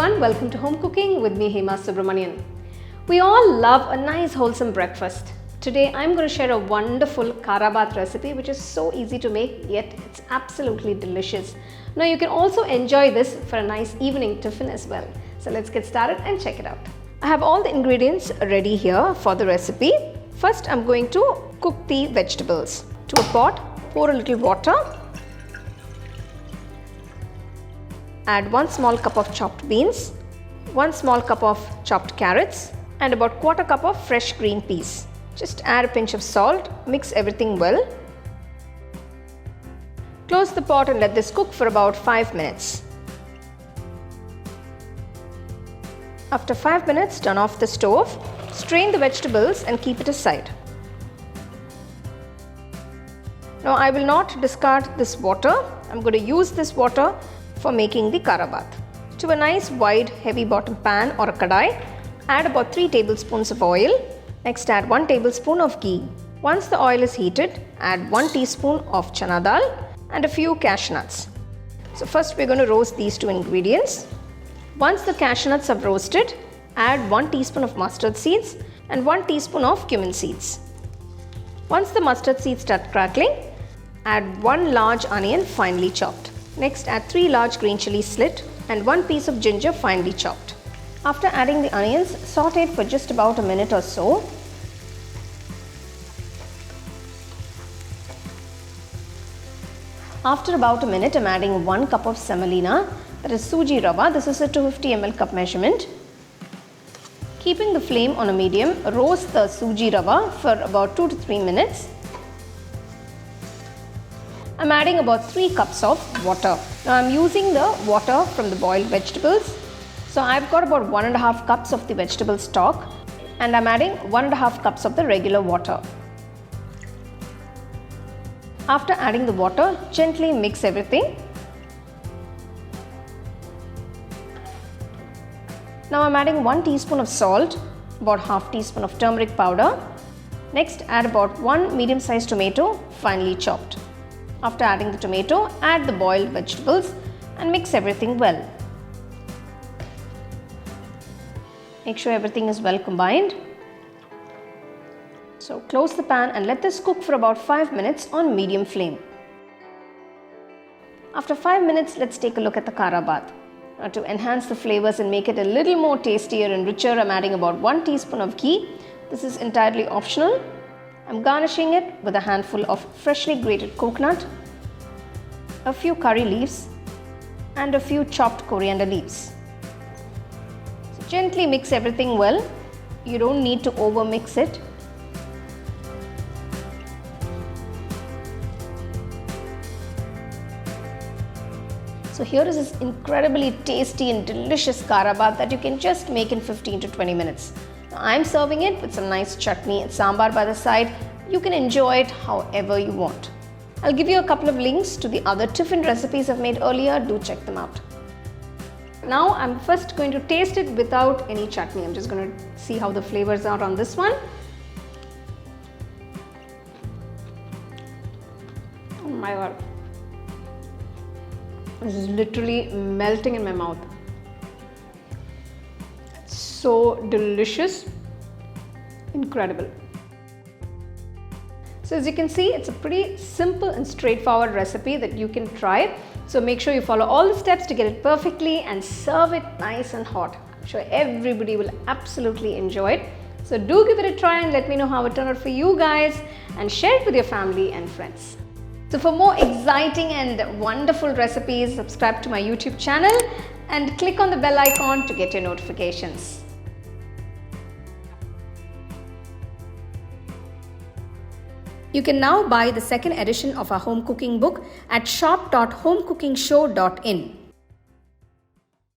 everyone, welcome to Home Cooking with me Hema Subramanian. We all love a nice wholesome breakfast. Today I'm going to share a wonderful Khara bath recipe which is so easy to make, yet it's absolutely delicious. Now you can also enjoy this for a nice evening tiffin as well. So let's get started and check it out. I have all the ingredients ready here for the recipe. First I'm going to cook the vegetables. To a pot, pour a little water. Add 1 small cup of chopped beans, 1 small cup of chopped carrots and about 1/4 cup of fresh green peas. Just add a pinch of salt, mix everything well. Close the pot and let this cook for about 5 minutes. After 5 minutes, turn off the stove, strain the vegetables and keep it aside. Now I will not discard this water. I'm going to use this water for making the Khara bath. To a nice wide heavy bottom pan or a kadai, add about 3 tablespoons of oil. Next add 1 tablespoon of ghee. Once the oil is heated, add 1 teaspoon of chana dal and a few cashew nuts. So first we're going to roast these 2 ingredients. Once the cashew nuts have roasted, add 1 teaspoon of mustard seeds and 1 teaspoon of cumin seeds. Once the mustard seeds start crackling, add 1 large onion finely chopped. Next add 3 large green chilli slit and 1 piece of ginger finely chopped. After adding the onions, saute it for just about a minute or so. After about a minute, I'm adding 1 cup of semolina, that is suji rava. This is a 250 ml cup measurement. Keeping the flame on a medium, roast the suji rava for about 2 to 3 minutes. I'm adding about 3 cups of water. Now I'm using the water from the boiled vegetables. So I've got about 1.5 cups of the vegetable stock and I'm adding 1.5 cups of the regular water. After adding the water, gently mix everything. Now I'm adding 1 teaspoon of salt, about half teaspoon of turmeric powder. Next add about 1 medium-sized tomato finely chopped. After adding the tomato, add the boiled vegetables and mix everything well. Make sure everything is well combined. So close the pan and let this cook for about 5 minutes on medium flame. After 5 minutes, let's take a look at the Khara bath. Now to enhance the flavors and make it a little more tastier and richer, I'm adding about 1 teaspoon of ghee. This is entirely optional. I'm garnishing it with a handful of freshly grated coconut, a few curry leaves and a few chopped coriander leaves. So gently mix everything well. You don't need to over mix it. So here is this incredibly tasty and delicious Khara bath that you can just make in 15 to 20 minutes. Now I'm serving it with some nice chutney and sambar by the side. You can enjoy it however you want. I'll give you a couple of links to the other tiffin recipes I've made earlier. Do check them out. Now I'm first going to taste it without any chutney. I'm just going to see how the flavors are on this one. Oh my god. This is literally melting in my mouth. It's so delicious. Incredible. So as you can see, it's a pretty simple and straightforward recipe that you can try. So make sure you follow all the steps to get it perfectly and serve it nice and hot. I'm sure everybody will absolutely enjoy it. So do give it a try and let me know how it turned out for you guys and share it with your family and friends. So for more exciting and wonderful recipes, subscribe to my YouTube channel and click on the bell icon to get your notifications. You can now buy the second edition of our home cooking book at shop.homecookingshow.in.